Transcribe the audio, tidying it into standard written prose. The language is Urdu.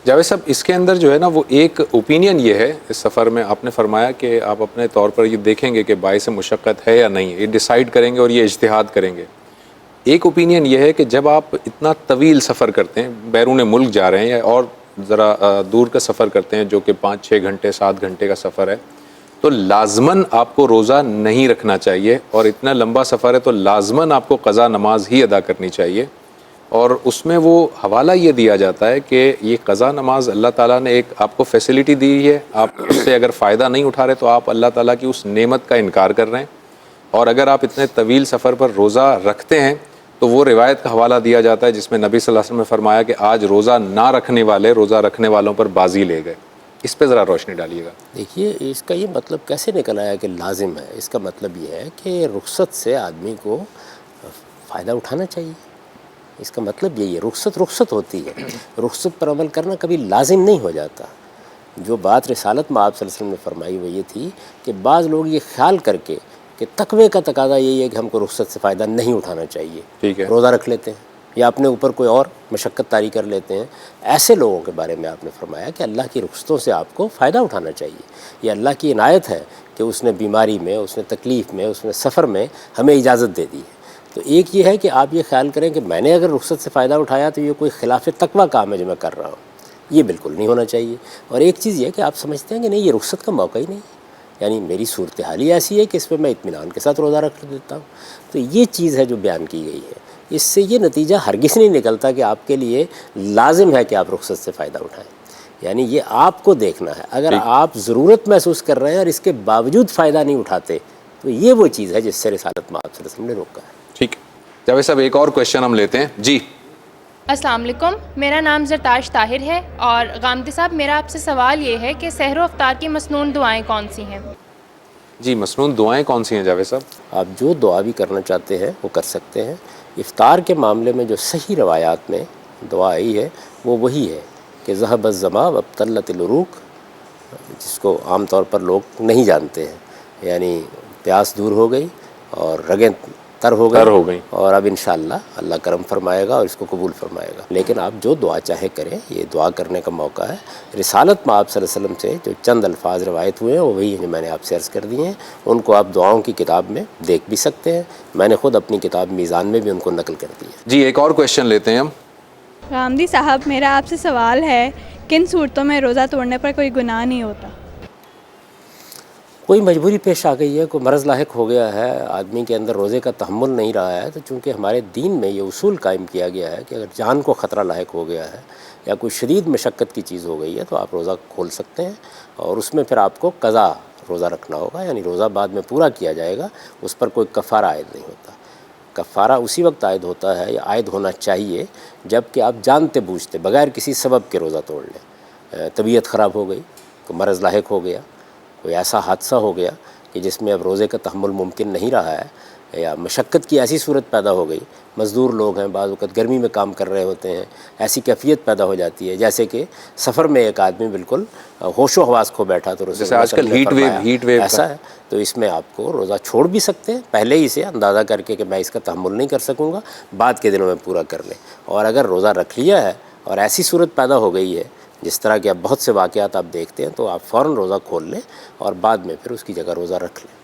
جاوید صاحب اس کے اندر جو ہے نا وہ ایک اوپینین یہ ہے اس سفر میں، آپ نے فرمایا کہ آپ اپنے طور پر یہ دیکھیں گے کہ باعث مشقت ہے یا نہیں، یہ ڈیسائیڈ کریں گے اور یہ اجتہاد کریں گے۔ ایک اوپینین یہ ہے کہ جب آپ اتنا طویل سفر کرتے ہیں، بیرون ملک جا رہے ہیں یا اور ذرا دور کا سفر کرتے ہیں جو کہ 5-6 گھنٹے 7 گھنٹے کا سفر ہے، تو لازماً آپ کو روزہ نہیں رکھنا چاہیے، اور اتنا لمبا سفر ہے تو لازماً آپ کو قضا نماز ہی ادا کرنی چاہیے۔ اور اس میں وہ حوالہ یہ دیا جاتا ہے کہ یہ قضا نماز اللہ تعالیٰ نے ایک آپ کو فیسلٹی دی ہے، آپ اس سے اگر فائدہ نہیں اٹھا رہے تو آپ اللہ تعالیٰ کی اس نعمت کا انکار کر رہے ہیں، اور اگر آپ اتنے طویل سفر پر روزہ رکھتے ہیں تو وہ روایت کا حوالہ دیا جاتا ہے جس میں نبی صلی اللہ علیہ وسلم نے فرمایا کہ آج روزہ نہ رکھنے والے روزہ رکھنے والوں پر بازی لے گئے۔ اس پہ ذرا روشنی ڈالیے گا۔ دیکھیے اس کا یہ مطلب کیسے نکل آیا کہ لازم ہے؟ اس کا مطلب یہ ہے کہ رخصت سے آدمی کو فائدہ اٹھانا چاہیے، اس کا مطلب یہی ہے۔ رخصت ہوتی ہے، رخصت پر عمل کرنا کبھی لازم نہیں ہو جاتا۔ جو بات رسالت میں آپ صلی اللہ علیہ وسلم نے فرمائی وہ یہ تھی کہ بعض لوگ یہ خیال کر کے کہ تقوی کا تقاضا یہی ہے کہ ہم کو رخصت سے فائدہ نہیں اٹھانا چاہیے، ٹھیک ہے، روزہ رکھ لیتے ہیں یا اپنے اوپر کوئی اور مشقت طاری کر لیتے ہیں۔ ایسے لوگوں کے بارے میں آپ نے فرمایا کہ اللہ کی رخصتوں سے آپ کو فائدہ اٹھانا چاہیے، یہ اللہ کی عنایت ہے کہ اس نے بیماری میں، اس نے تکلیف میں، اس نے سفر میں ہمیں اجازت دے دی ہے۔ تو ایک یہ ہے کہ آپ یہ خیال کریں کہ میں نے اگر رخصت سے فائدہ اٹھایا تو یہ کوئی خلاف تقوی کام ہے جو میں کر رہا ہوں، یہ بالکل نہیں ہونا چاہیے۔ اور ایک چیز یہ کہ آپ سمجھتے ہیں کہ نہیں یہ رخصت کا موقع ہی نہیں، یعنی میری صورتحال ہی ایسی ہے کہ اس پہ میں اطمینان کے ساتھ روزہ رکھ دیتا ہوں، تو یہ چیز ہے جو بیان کی گئی ہے۔ اس سے یہ نتیجہ ہرگز نہیں نکلتا کہ آپ کے لیے لازم ہے کہ آپ رخصت سے فائدہ اٹھائیں، یعنی یہ آپ کو دیکھنا ہے۔ اگر آپ ضرورت محسوس کر رہے ہیں اور اس کے باوجود فائدہ نہیں اٹھاتے تو یہ وہ چیز ہے جس سے رسالت میں آپ صلی اللہ علیہ وسلم نے روکا ہے۔ ٹھیک ہے جاوید صاحب، ایک اور کویشچن ہم لیتے ہیں جی۔ السلام علیکم، میرا نام زرتاش طاہر ہے، اور غامدی صاحب میرا آپ سے سوال یہ ہے کہ سحر و افطار کی مسنون دعائیں کون سی ہیں؟ جی، مسنون دعائیں کون سی ہیں جاوید صاحب؟ آپ جو دعا بھی کرنا چاہتے ہیں وہ کر سکتے ہیں۔ افطار کے معاملے میں جو صحیح روایات میں دعا آئی ہے وہ وہی ہے کہ ذہب الظما وابتلت العروق، جس کو عام طور پر لوگ نہیں جانتے ہیں، یعنی پیاس دور ہو گئی اور رگیں تر ہو گئی اور اب انشاءاللہ اللہ کرم فرمائے گا اور اس کو قبول فرمائے گا۔ لیکن آپ جو دعا چاہے کریں، یہ دعا کرنے کا موقع ہے۔ رسالت میں آپ صلی اللہ علیہ وسلم سے جو چند الفاظ روایت ہوئے ہیں وہ وہی ہیں جو میں نے آپ سے عرض کر دیے ہیں، ان کو آپ دعاؤں کی کتاب میں دیکھ بھی سکتے ہیں، میں نے خود اپنی کتاب میزان میں بھی ان کو نقل کر دی ہے۔ جی، ایک اور کویشچن لیتے ہیں ہم۔ غامدی صاحب میرا آپ سے سوال ہے، کن صورتوں میں روزہ توڑنے پر کوئی گناہ نہیں ہوتا؟ کوئی مجبوری پیش آ گئی ہے، کوئی مرض لاحق ہو گیا ہے، آدمی کے اندر روزے کا تحمل نہیں رہا ہے، تو چونکہ ہمارے دین میں یہ اصول قائم کیا گیا ہے کہ اگر جان کو خطرہ لاحق ہو گیا ہے یا کوئی شدید مشقت کی چیز ہو گئی ہے تو آپ روزہ کھول سکتے ہیں، اور اس میں پھر آپ کو قضا روزہ رکھنا ہوگا، یعنی روزہ بعد میں پورا کیا جائے گا، اس پر کوئی کفارہ عائد نہیں ہوتا۔ کفارہ اسی وقت عائد ہوتا ہے یا عائد ہونا چاہیے جب کہ آپ جانتے بوجھتے بغیر کسی سبب کے روزہ توڑ لیں۔ طبیعت خراب ہو گئی، کوئی مرض لاحق ہو گیا، کوئی ایسا حادثہ ہو گیا کہ جس میں اب روزے کا تحمل ممکن نہیں رہا ہے، یا مشقت کی ایسی صورت پیدا ہو گئی، مزدور لوگ ہیں، بعض اوقات گرمی میں کام کر رہے ہوتے ہیں، ایسی کیفیت پیدا ہو جاتی ہے جیسے کہ سفر میں ایک آدمی بالکل ہوش و حواس کھو بیٹھا، تو جیسے آج کل ہیٹ ویو ایسا ہے، تو اس میں آپ کو روزہ چھوڑ بھی سکتے ہیں پہلے ہی سے اندازہ کر کے کہ میں اس کا تحمل نہیں کر سکوں گا، بعد کے دنوں میں پورا کر لیں۔ اور اگر روزہ رکھ لیا ہے اور ایسی صورت پیدا ہو گئی ہے جس طرح کے اب بہت سے واقعات آپ دیکھتے ہیں، تو آپ فوراً روزہ کھول لیں اور بعد میں پھر اس کی جگہ روزہ رکھ لیں۔